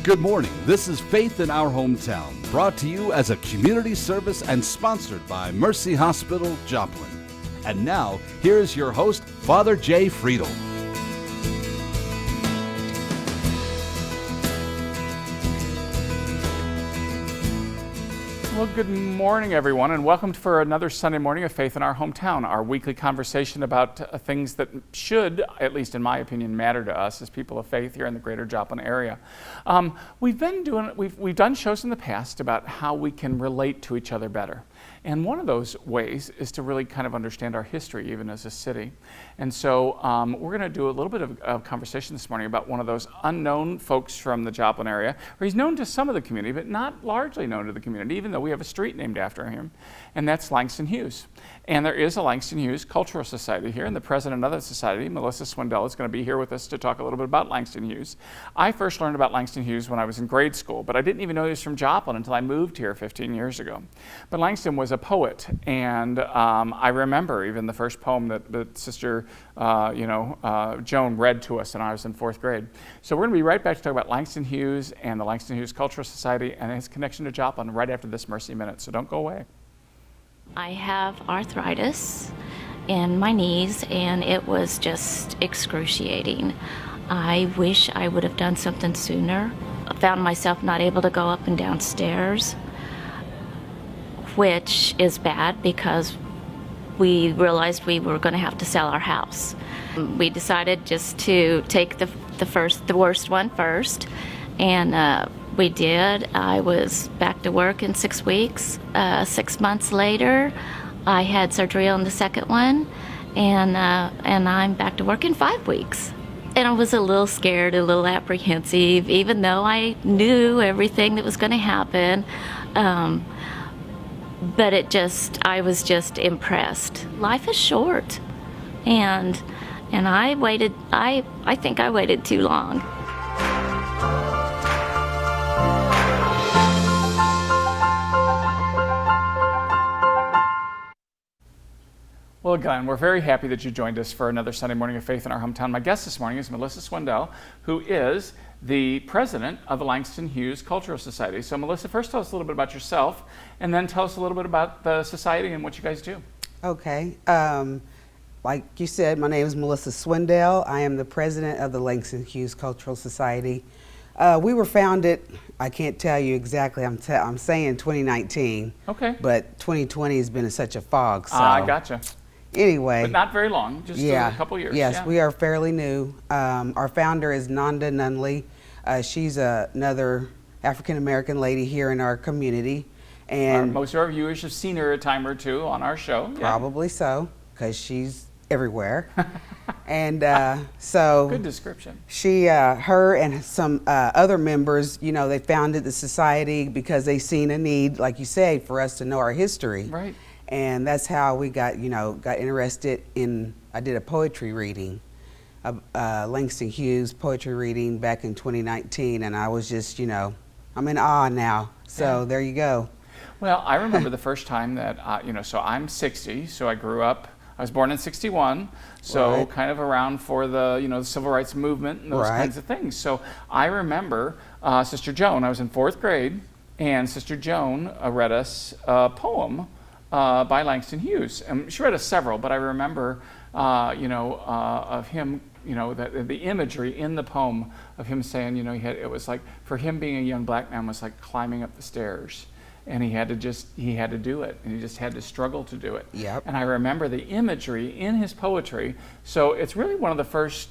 Good morning. This is Faith in Our Hometown, brought to you as a community service and sponsored by Mercy Hospital, Joplin. And now, here's your host, Father Jay Friedel. Well, good morning, everyone, and welcome for another Sunday morning of Faith in Our Hometown, our weekly conversation about things that should, at least in my opinion, matter to us as people of faith here in the greater Joplin area. We've done shows in the past about how we can relate to each other better. And one of those ways is to really kind of understand our history, even as a city. And so we're going to do a little bit of conversation this morning about one of those unknown folks from the Joplin area, where he's known to some of the community, but not largely known to the community, even though we have a street named after him, and that's Langston Hughes. And there is a Langston Hughes Cultural Society here, and the president of the society, Melissa Swindell, is going to be here with us to talk a little bit about Langston Hughes. I first learned about Langston Hughes when I was in grade school, but I didn't even know he was from Joplin until I moved here 15 years ago. But Langston was a poet, and I remember even the first poem that Sister Joan read to us when I was in 4th grade. So we're going to be right back to talk about Langston Hughes and the Langston Hughes Cultural Society and his connection to Joplin right after this Mercy Minute, so don't go away. I have arthritis in my knees, and it was just excruciating. I wish I would have done something sooner. I found myself not able to go up and down stairs, which is bad because we realized we were going to have to sell our house. We decided just to take the worst one first, and we did. I was back to work in 6 weeks. 6 months later, I had surgery on the second one, and I'm back to work in 5 weeks. And I was a little scared, a little apprehensive, even though I knew everything that was going to happen. But I was just impressed. Life is short, and I waited. I think I waited too long. Well, again, we're very happy that you joined us for another Sunday morning of Faith in Our Hometown. My guest this morning is Melissa Swindell, who is the president of the Langston Hughes Cultural Society. So, Melissa, first tell us a little bit about yourself, and then tell us a little bit about the society and what you guys do. Okay. Like you said, my name is Melissa Swindell. I am the president of the Langston Hughes Cultural Society. We were founded, I can't tell you exactly, I'm saying 2019. Okay. But 2020 has been such a fog, so. I gotcha. Anyway. But not very long, just a couple years. Yes, we are fairly new. Our founder is Nanda Nunley. She's another African-American lady here in our community. And most of our viewers have seen her a time or two on our show. Probably so, because she's everywhere. And so good description. She, her and some other members, they founded the society because they seen a need, like you say, for us to know our history. Right. And that's how we got interested in. I did a poetry reading, Langston Hughes poetry reading back in 2019, and I was just, I'm in awe now. So there you go. Well, I remember the first time that, so I'm 60, so I was born in 61, so kind of around for the, the civil rights movement and those kinds of things. So I remember Sister Joan, I was in 4th grade, and Sister Joan read us a poem by Langston Hughes. She read us several, but I remember, of him, the imagery in the poem of him saying, it was like, for him being a young black man was like climbing up the stairs. And he had to do it, and he just had to struggle to do it. Yep. And I remember the imagery in his poetry. So it's really one of the first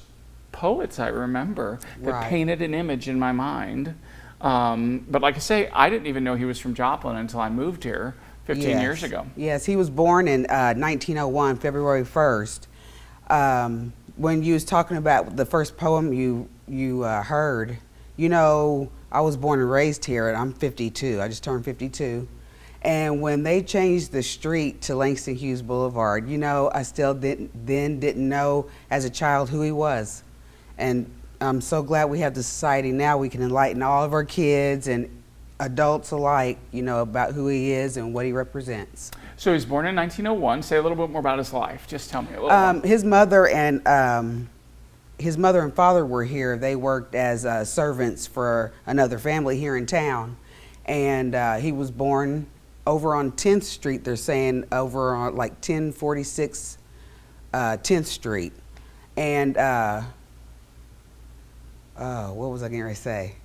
poets I remember that painted an image in my mind. But like I say, I didn't even know he was from Joplin until I moved here 15 years ago. Yes, he was born in 1901, February 1st. When you was talking about the first poem you heard, I was born and raised here, and I'm 52. I just turned 52. And when they changed the street to Langston Hughes Boulevard, I still didn't know as a child who he was. And I'm so glad we have the society now. We can enlighten all of our kids and adults alike, about who he is and what he represents. So he was born in 1901. Say a little bit more about his life. Just tell me a little bit. His mother and his mother and father were here. They worked as servants for another family here in town. And he was born over on 10th Street, they're saying, over on like 1046 10th Street. And what was I going to say?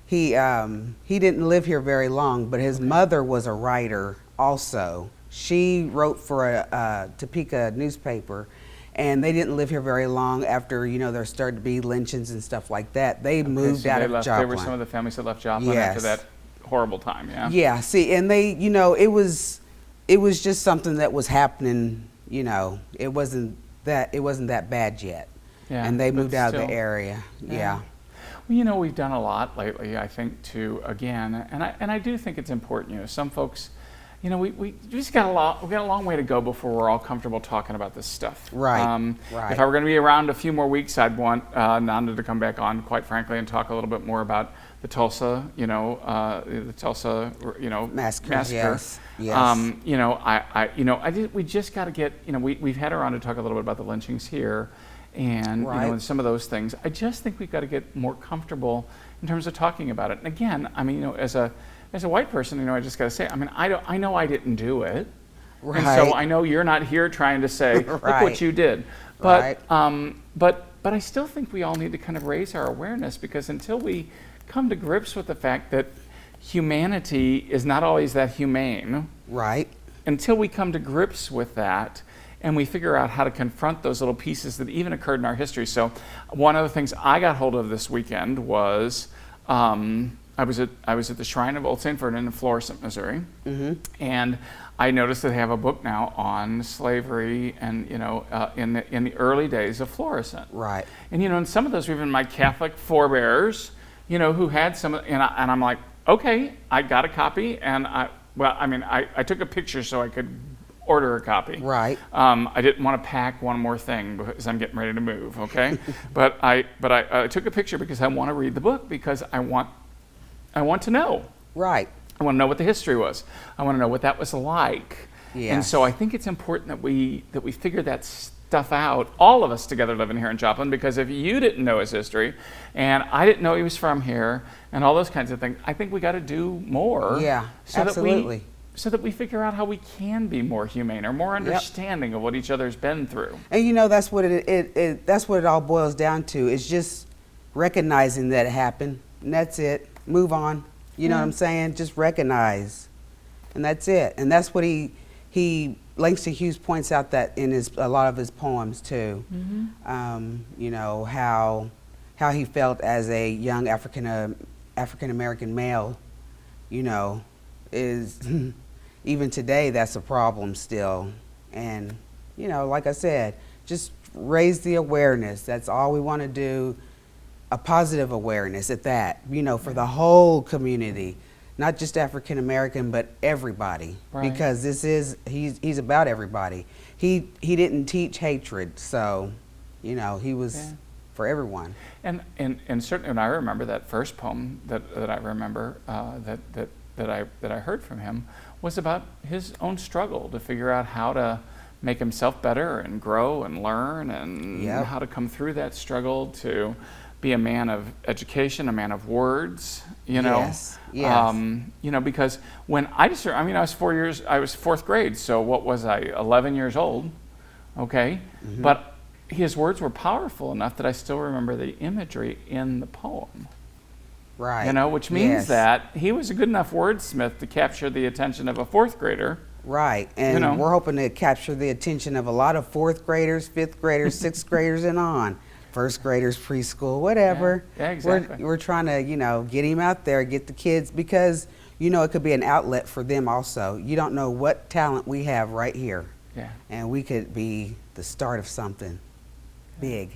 He didn't live here very long, but his mother was a writer also. She wrote for a Topeka newspaper, and they didn't live here very long after, you know, there started to be lynchings and stuff like that. They moved out of Joplin. They were some of the families that left Joplin after that horrible time, yeah? Yeah, see, and they, you know, it was just something that was happening, you know. It wasn't that bad yet. Yeah, and they moved out of the area, yeah. Well, you know, we've done a lot lately, I think, to, again, and I do think it's important, you know, some folks, you know, we just got a long way to go before we're all comfortable talking about this stuff. Right, right. If I were going to be around a few more weeks, I'd want Nanda to come back on, quite frankly, and talk a little bit more about the Tulsa, massacre. Yes. We just got to get, you know, we've had her on to talk a little bit about the lynchings here, and you know, and some of those things. I just think we've got to get more comfortable in terms of talking about it. And again, I mean, you know, as a white person, you know, I just got to say, I mean, I know I didn't do it, and so I know you're not here trying to say, look what you did, but but I still think we all need to kind of raise our awareness, because until we come to grips with the fact that humanity is not always that humane, until we come to grips with that, and we figure out how to confront those little pieces that even occurred in our history. So one of the things I got hold of this weekend was I was at the Shrine of Old St. Ferdinand in Florissant, Missouri, and I noticed that they have a book now on slavery and, you know, in the early days of Florissant. Right. And, you know, and some of those were even my Catholic forebears, you know, who had some, and I'm like, okay, I got a copy, and I took a picture so I could order a copy. Right. I didn't want to pack one more thing because I'm getting ready to move, okay? but I took a picture because I want to read the book, because I want to know. Right. I want to know what the history was. I want to know what that was like. Yes. And so I think it's important that we figure that stuff out, all of us together living here in Joplin, because if you didn't know his history and I didn't know he was from here and all those kinds of things, I think we got to do more. Yeah, absolutely. So that we figure out how we can be more humane or more understanding of what each other's been through. And you know, that's what that's what it all boils down to. It's just recognizing that it happened, and that's it. Move on. You know what I'm saying? Just recognize, and that's it. And that's what Langston Hughes points out that in a lot of his poems too. You know, how he felt as a young African American male. You know, is even today that's a problem still. And you know, like I said, just raise the awareness. That's all we want to do. A positive awareness at that, you know, for the whole community, not just African American, but everybody, because he's about everybody. He didn't teach hatred, so, you know, he was for everyone. And certainly, when I remember that first poem that I remember that I heard from him was about his own struggle to figure out how to make himself better and grow and learn and how to come through that struggle to be a man of education, a man of words, you know. Yes. You know, because when I was fourth grade, so what was I, 11 years old, okay? But his words were powerful enough that I still remember the imagery in the poem. Right. You know, which means that he was a good enough wordsmith to capture the attention of a fourth grader. Right, and you know, we're hoping to capture the attention of a lot of fourth graders, fifth graders, sixth graders, and on. First graders, preschool, whatever. Yeah, exactly. We're trying to, you know, get him out there, get the kids, because, you know, it could be an outlet for them also. You don't know what talent we have right here. Yeah. And we could be the start of something big.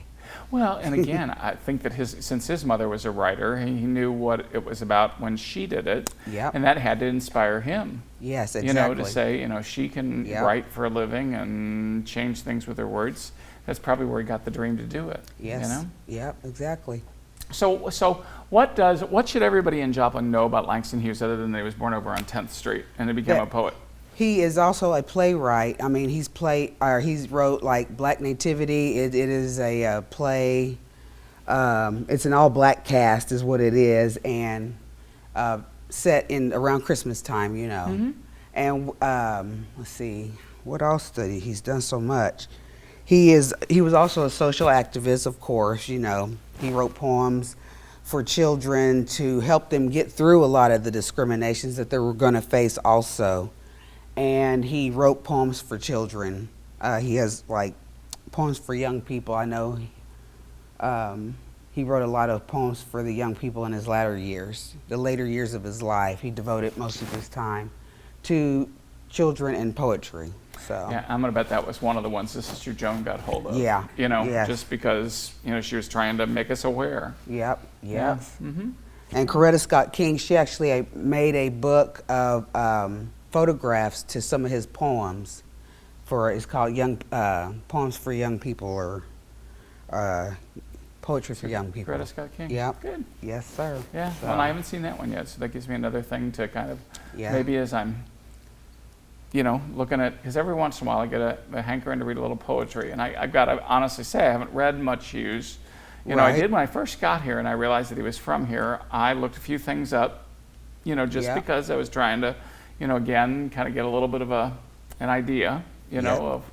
Well, and again, I think that since his mother was a writer, he knew what it was about when she did it. Yep. And that had to inspire him. Yes, exactly. You know, to say, you know, she can write for a living and change things with her words. That's probably where he got the dream to do it. Yes. You know? Yep, exactly. So what should everybody in Joplin know about Langston Hughes other than that he was born over on 10th Street and he became a poet? He is also a playwright. I mean, he's wrote like Black Nativity. It is a play It's an all-black cast is what it is, and set in around Christmas time, you know. Mm-hmm. And let's see, what else did he's done so much. He was also a social activist, of course, you know. He wrote poems for children to help them get through a lot of the discriminations that they were going to face also. And he wrote poems for children. He has like poems for young people. I know he wrote a lot of poems for the young people in his latter years, the later years of his life. He devoted most of his time to children and poetry. So Yeah, I'm gonna bet that was one of the ones that Sister Joan got hold of. Yeah, You know, yes. just because, you know, she was trying to make us aware. Yep, Yeah. yes. Mm-hmm. And Coretta Scott King, she actually made a book of photographs to some of his poems. It's called Poems for Young People, or Poetry for Young People. Coretta Scott King. Yep. Good. Yes, sir. Yeah. So, Well, I haven't seen that one yet, so that gives me another thing to kind of Yeah. maybe as I'm, you know, looking at, because every once in a while I get a hankering to read a little poetry, and I've got to honestly say I haven't read much Hughes. You know, I Right. did when I first got here, and I realized that he was from here. I looked a few things up, you know, just Yeah. because I was trying to, you know, again, kind of get a little bit of an idea, you know, of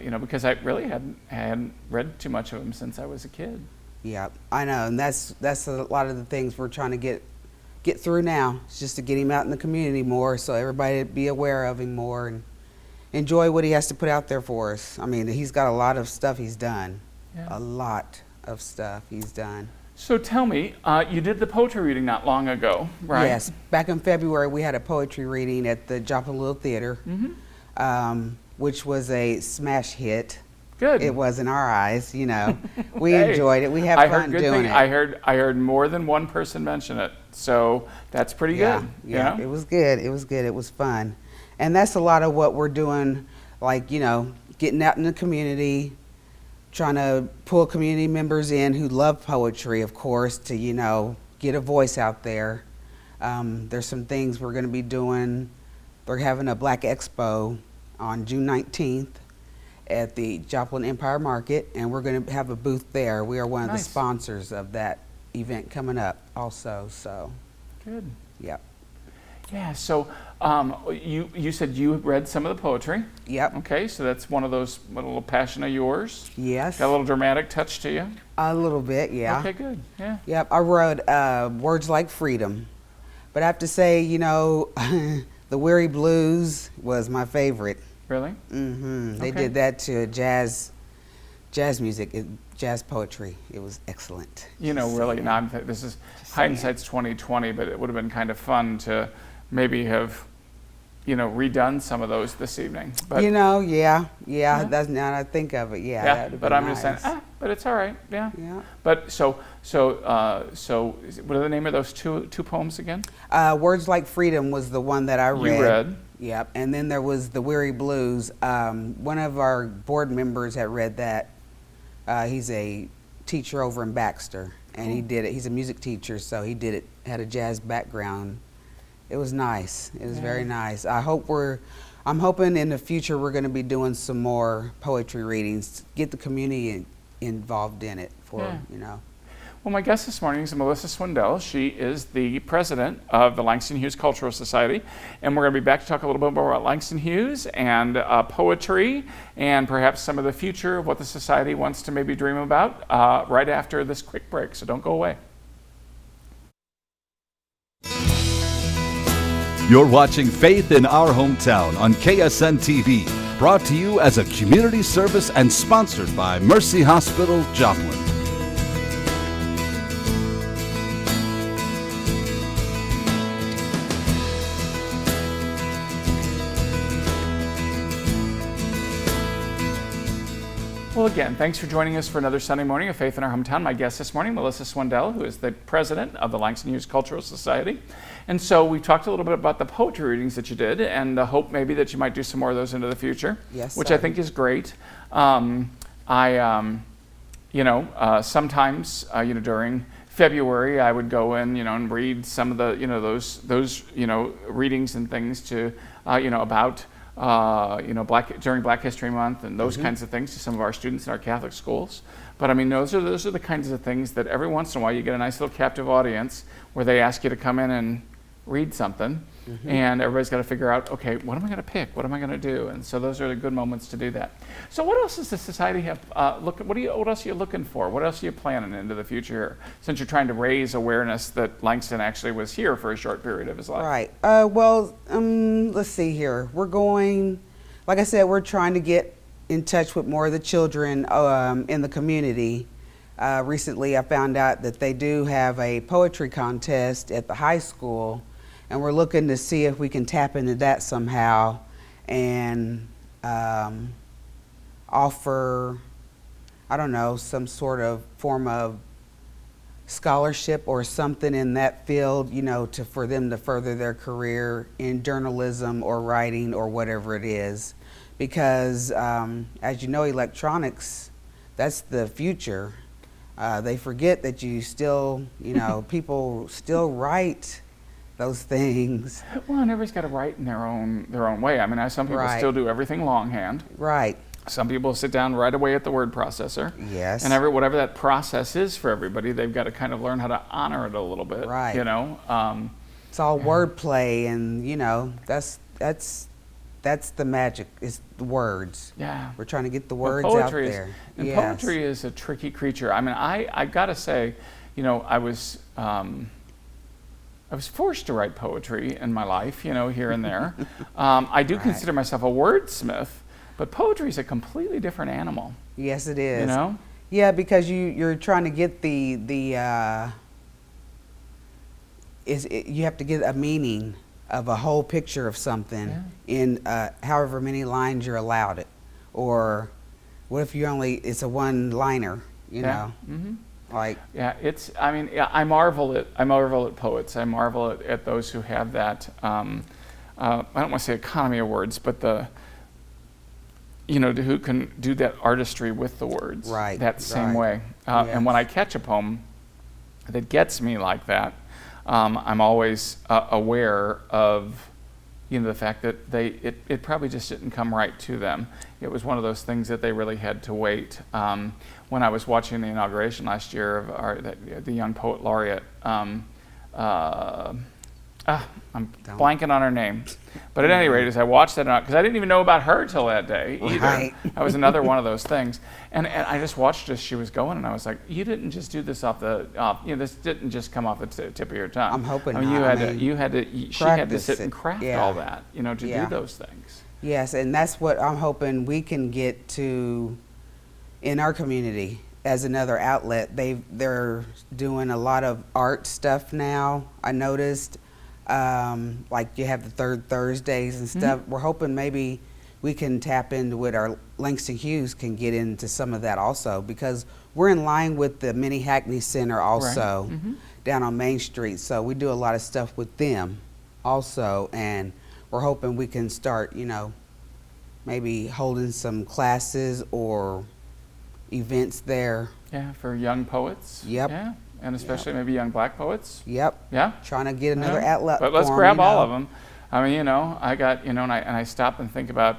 you know, because I really hadn't read too much of him since I was a kid. Yeah, I know, and that's a lot of the things we're trying to get through now. It's just to get him out in the community more, so everybody be aware of him more and enjoy what he has to put out there for us. I mean, he's got a lot of stuff he's done. Yeah. A lot of stuff he's done. So tell me, you did the poetry reading not long ago, right? Yes, back in February we had a poetry reading at the Joplin Little Theater, which was a smash hit. Good. It was in our eyes, you know. We Hey, enjoyed it. We had I fun heard good doing thing. it. I heard more than one person mention it, so that's pretty Yeah, good. yeah, you know? it was good. It was good. It was fun, and that's a lot of what we're doing. Like, you know, getting out in the community, trying to pull community members in who love poetry, of course, to, you know, get a voice out there. There's some things we're going to be doing. They're having a Black Expo on June 19th at the Joplin Empire Market, and we're going to have a booth there. We are one of the Nice. sponsors of that event coming up also, so, Good. yep. Yeah. So you said you read some of the poetry. Yep, Okay. So that's one of those a little passion of yours. yes, Got a little dramatic touch to you. a little bit, yeah. Okay. Good. Yeah. Yep, I wrote Words Like Freedom, but I have to say, you know, the Weary Blues was my favorite. Really? They Okay. did that to jazz music, jazz poetry. It was excellent. You know, really. Now this is hindsight's 2020, but it would have been kind of fun to maybe have, you know, redone some of those this evening. But You know, yeah, Yeah. that's now that I think of it, yeah. yeah, that would've but been I'm just saying, nice. but it's all right. Yeah. Yeah. But so what are the name of those two poems again? Words Like Freedom was the one that I read. You read. Yep, and then there was The Weary Blues. One of our board members had read that. He's a teacher over in Baxter, and he did it. He's a music teacher, so he did it, had a jazz background. It was nice. It was very nice. I'm hoping in the future we're going to be doing some more poetry readings, get the community involved in it you know. Well, my guest this morning is Melissa Swindell. She is the president of the Langston Hughes Cultural Society, and we're going to be back to talk a little bit more about Langston Hughes and poetry and perhaps some of the future of what the society wants to maybe dream about right after this quick break, so don't go away. You're watching Faith in Our Hometown on KSN TV, brought to you as a community service and sponsored by Mercy Hospital, Joplin. Well, again, thanks for joining us for another Sunday morning of Faith in Our Hometown. My guest this morning, Melissa Swindell, who is the president of the Langston Hughes Cultural Society. And so we talked a little bit about the poetry readings that you did and the hope maybe that you might do some more of those into the future, Yes, which sir. I think is great. Sometimes, during February, I would go in, and read some of the, those readings and things to, about during Black History Month and those kinds of things to some of our students in our Catholic schools. But I mean, those are the kinds of things that every once in a while you get a nice little captive audience where they ask you to come in and read something, and everybody's got to figure out, okay, what am I going to pick? What am I going to do? And so those are the good moments to do that. So what else does the society have? What else are you looking for? What else are you planning into the future? Since you're trying to raise awareness that Langston actually was here for a short period of his life. Right. Let's see here. We're going, like I said, we're trying to get in touch with more of the children in the community. Recently, I found out that they do have a poetry contest at the high school, and we're looking to see if we can tap into that somehow and offer, I don't know, some sort of form of scholarship or something in that field, for them to further their career in journalism or writing or whatever it is. Because, as you know, electronics, that's the future. They forget that you still, people still write those things. Well, and everybody's got to write in their own way. I mean, some people still do everything longhand. Right. Some people sit down right away at the word processor. Yes. And whatever that process is for everybody, they've got to kind of learn how to honor it a little bit. Right. It's all wordplay, and that's the magic. It's the words. Yeah. We're trying to get the words out there. Poetry is a tricky creature. I mean, I got to say, I was forced to write poetry in my life, here and there. I do consider myself a wordsmith, but poetry is a completely different animal. Yes, it is. Yeah, because you're trying to get you have to get a meaning of a whole picture of something in however many lines you're allowed it. Or what if it's a one-liner, know? Mm-hmm. I marvel at poets. I marvel at those who have that, I don't want to say economy of words, but who can do that artistry with the words that same way. And when I catch a poem that gets me like that, I'm always aware of the fact that it probably just didn't come right to them. It was one of those things that they really had to wait. When I was watching the inauguration last year of the young poet laureate, I'm blanking on her name. But at any rate, as I watched that, because I didn't even know about her till that day either. Right. That was another one of those things. And I just watched as she was going, and I was like, you didn't just do this this didn't just come off the tip of your tongue. I'm hoping she had to sit and craft all that, to do those things. Yes, and that's what I'm hoping we can get to in our community as another outlet. They're doing a lot of art stuff now, I noticed. Like you have the third Thursdays and stuff. We're hoping maybe we can tap into what our Langston Hughes can get into some of that also, because we're in line with the Mini Hackney Center also down on Main Street. So we do a lot of stuff with them also, and we're hoping we can start, maybe holding some classes or events there. Yeah, for young poets. Yep. Yeah. And especially maybe young Black poets. Yep. Yeah. Trying to get another outlet. But let's grab all of them. I mean, I got, and I stop and think about,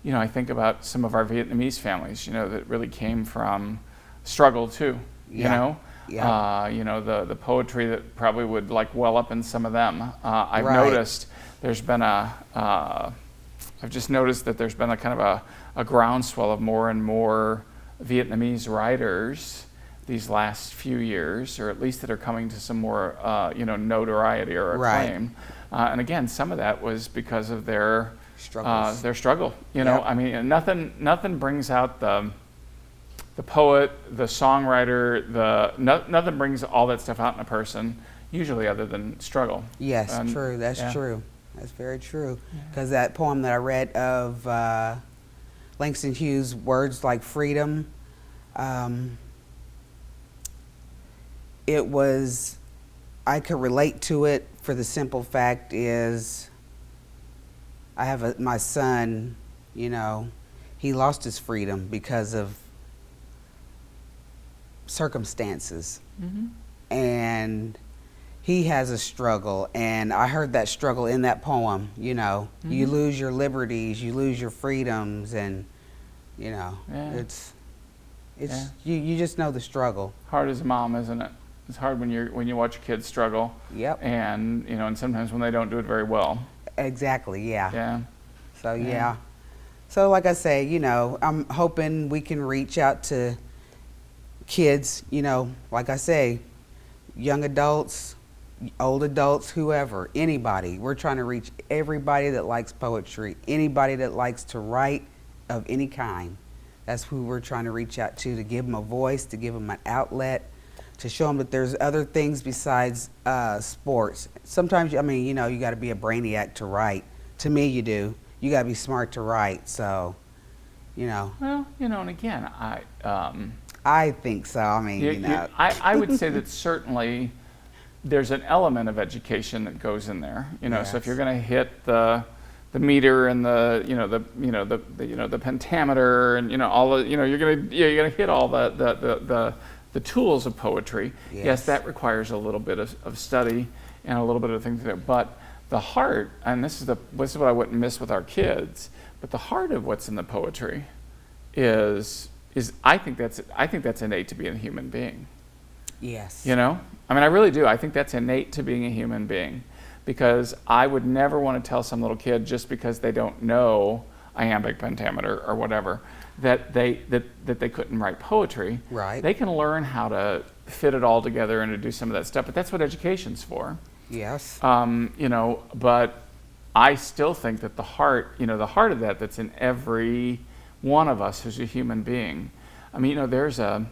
I think about some of our Vietnamese families, that really came from struggle too. Yeah. The poetry that probably would well up in some of them. I've noticed there's been I've just noticed that there's been a kind of a groundswell of more and more Vietnamese writers these last few years, or at least that are coming to some more, notoriety or acclaim. And again, some of that was because of their struggle. I mean, nothing brings out the poet, the songwriter, nothing brings all that stuff out in a person, usually other than struggle. Yes, true. That's true. That's very true. Because that poem that I read of Langston Hughes, words like freedom, I could relate to it for the simple fact is I have my son, he lost his freedom because of circumstances. And he has a struggle, and I heard that struggle in that poem. You know, you lose your liberties, you lose your freedoms, and you know, it's you just know the struggle. Hard as a mom, isn't it? It's hard when you watch your kids struggle. Yep. And you know, and sometimes when they don't do it very well. Exactly. Yeah. Yeah. So yeah. So like I say, you know, I'm hoping we can reach out to kids. You know, like I say, young adults, old adults, whoever, anybody. We're trying to reach everybody that likes poetry, anybody that likes to write of any kind. That's who we're trying to reach out to give them a voice, to give them an outlet, to show them that there's other things besides sports. Sometimes, I mean, you know, you got to be a brainiac to write. To me, you do. You got to be smart to write. So, you know. Well, you know, and again, I think so. I mean, you know. I would say that certainly there's an element of education that goes in there. You know, so if you're going to hit the meter and the pentameter and all the you're gonna hit all the tools of poetry. Yes, that requires a little bit of study and a little bit of things to do. But the heart, and this is what I wouldn't miss with our kids. But the heart of what's in the poetry is I think that's innate to being a human being. Yes. You know, I mean, I really do. I think that's innate to being a human being. Because I would never want to tell some little kid just because they don't know iambic pentameter or whatever that they couldn't write poetry. Right. They can learn how to fit it all together and to do some of that stuff. But that's what education's for. Yes. You know, but I still think that the heart of that's in every one of us who's a human being. I mean, you know,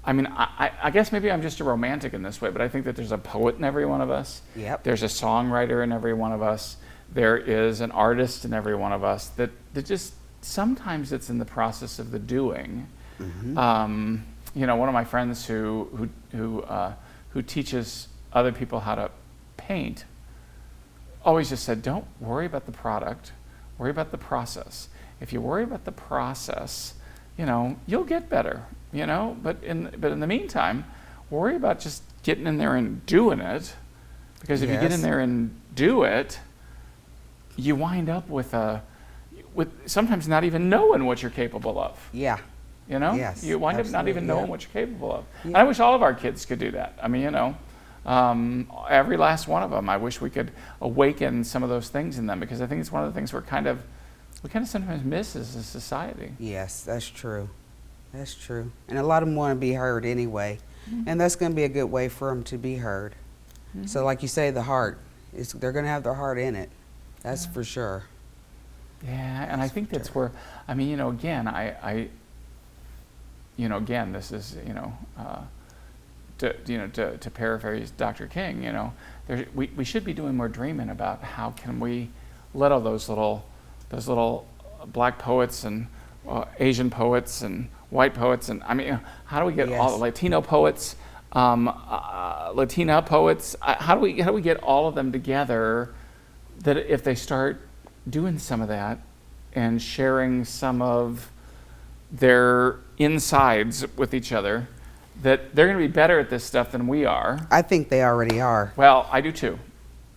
I guess maybe I'm just a romantic in this way, but I think that there's a poet in every one of us. Yep. There's a songwriter in every one of us. There is an artist in every one of us that just sometimes it's in the process of the doing. Mm-hmm. You know, one of my friends who teaches other people how to paint always just said, don't worry about the product, worry about the process. If you worry about the process, you know, you'll get better. You know, but in the meantime, worry about just getting in there and doing it, because if you get in there and do it, you wind up with sometimes not even knowing what you're capable of. Yeah. You know, you wind up not even knowing what you're capable of. Yeah. And I wish all of our kids could do that. I mean, you know, every last one of them. I wish we could awaken some of those things in them, because I think it's one of the things we kind of sometimes miss as a society. Yes, that's true. That's true. And a lot of them want to be heard anyway. Mm-hmm. And that's going to be a good way for them to be heard. Mm-hmm. So like you say, the heart, they're going to have their heart in it. That's for sure. Yeah, and I think that's where, I mean, you know, again, again, this is, to paraphrase Dr. King, you know, we should be doing more dreaming about how can we let all those little black poets and Asian poets and white poets, and I mean, how do we get all the Latino poets, Latina poets? How do we get all of them together? That if they start doing some of that and sharing some of their insides with each other, that they're going to be better at this stuff than we are. I think they already are. Well, I do too.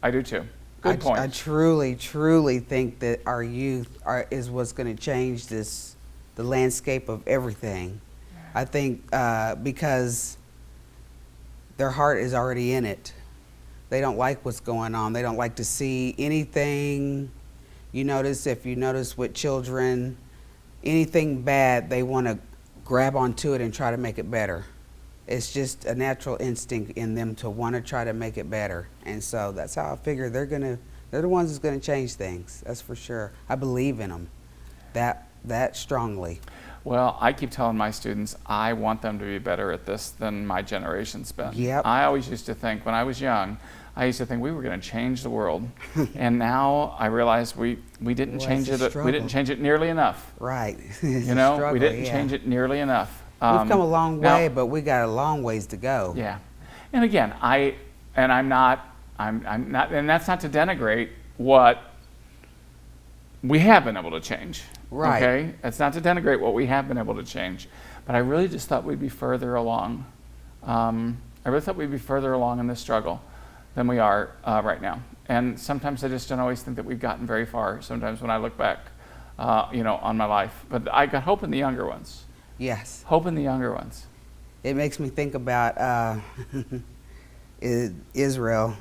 Good point. I truly, truly think that our youth is what's going to change the landscape of everything. I think because their heart is already in it. They don't like what's going on. They don't like to see anything. If you notice with children, anything bad, they want to grab onto it and try to make it better. It's just a natural instinct in them to want to try to make it better. And so that's how I figure they're the ones who's going to change things. That's for sure. I believe in them that strongly. Well, I keep telling my students I want them to be better at this than my generation's been. Yep. I always used to think, when I was young, we were going to change the world. And now I realize we didn't change it. We didn't change it nearly enough. Right. We didn't change it nearly enough. We've come a long way, but we got a long ways to go. Yeah. And again, I'm not, and that's not to denigrate what we have been able to change. Right. Okay? It's not to denigrate what we have been able to change. But I really just thought we'd be further along. I really thought we'd be further along in this struggle. than we are right now. And sometimes I just don't always think that we've gotten very far, sometimes when I look back, on my life. But I got hope in the younger ones. Yes. Hope in the younger ones. It makes me think about Israel,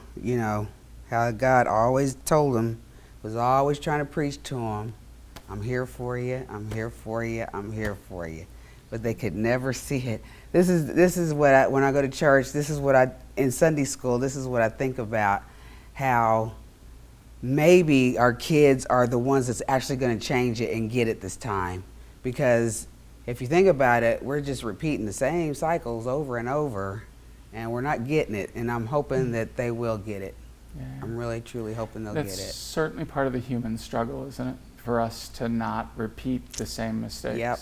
how God always told him, was always trying to preach to him, I'm here for you, I'm here for you, I'm here for you. But they could never see it. This is what when I go to church, this is what in Sunday school, this is what I think about, how maybe our kids are the ones that's actually going to change it and get it this time. Because if you think about it, we're just repeating the same cycles over and over, and we're not getting it. And I'm hoping that they will get it. Yeah. I'm really, truly hoping they'll get it. That's certainly part of the human struggle, isn't it? For us to not repeat the same mistakes. Yep.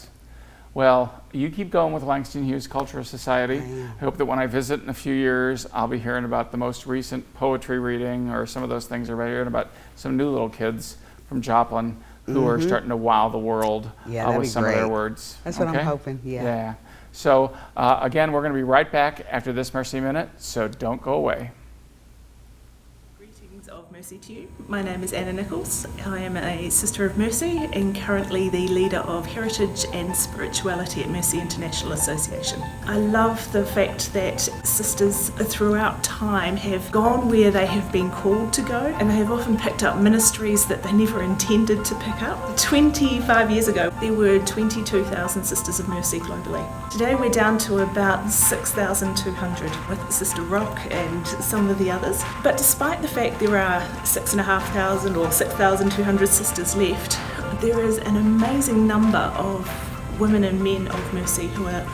Well, you keep going with Langston Hughes Cultural Society. I hope that when I visit in a few years, I'll be hearing about the most recent poetry reading or some of those things, or hearing about some new little kids from Joplin who are starting to wow the world with some of their words. That's what I'm hoping, Yeah. So, again, we're going to be right back after this Mercy Minute, so don't go away. Of Mercy to you. My name is Anna Nichols. I am a Sister of Mercy and currently the leader of Heritage and Spirituality at Mercy International Association. I love the fact that sisters throughout time have gone where they have been called to go, and they have often picked up ministries that they never intended to pick up. 25 years ago, there were 22,000 Sisters of Mercy globally. Today we're down to about 6,200 with Sister Rock and some of the others. But despite the fact there are 6,500 or 6,200 sisters left, there is an amazing number of women and men of Mercy who are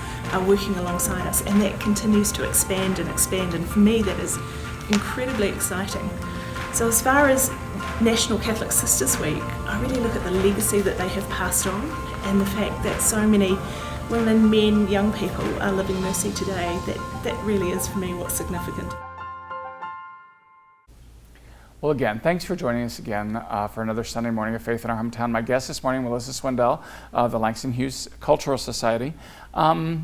working alongside us, and that continues to expand, and for me that is incredibly exciting. So as far as National Catholic Sisters Week, I really look at the legacy that they have passed on, and the fact that so many women, men, young people are living Mercy today. That really is for me what's significant. Well, again, thanks for joining us again for another Sunday morning of Faith in Our Hometown. My guest this morning, Melissa Swindell of the Langston Hughes Cultural Society. We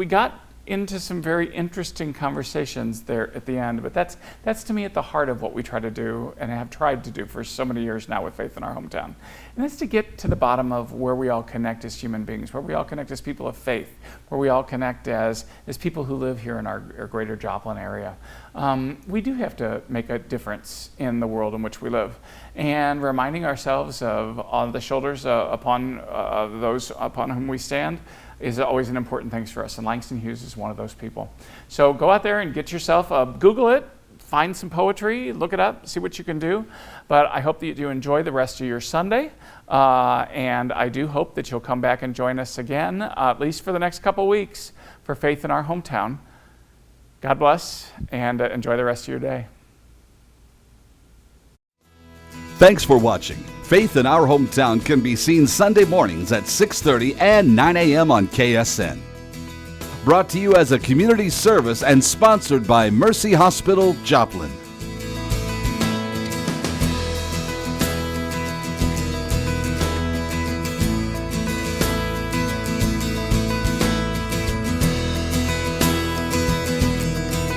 got into some very interesting conversations there at the end, but that's to me at the heart of what we try to do and have tried to do for so many years now with Faith in Our Hometown. And that's to get to the bottom of where we all connect as human beings, where we all connect as people of faith, where we all connect as people who live here in our greater Joplin area. We do have to make a difference in the world in which we live, and reminding ourselves of on the shoulders upon those upon whom we stand is always an important thing for us, and Langston Hughes is one of those people. So go out there and get yourself, Google it, find some poetry, look it up, see what you can do. But I hope that you do enjoy the rest of your Sunday, and I do hope that you'll come back and join us again, at least for the next couple weeks, for Faith in Our Hometown. God bless, and enjoy the rest of your day. Thanks for watching. Faith in Our Hometown can be seen Sunday mornings at 6:30 and 9 a.m. on KSN. Brought to you as a community service and sponsored by Mercy Hospital, Joplin.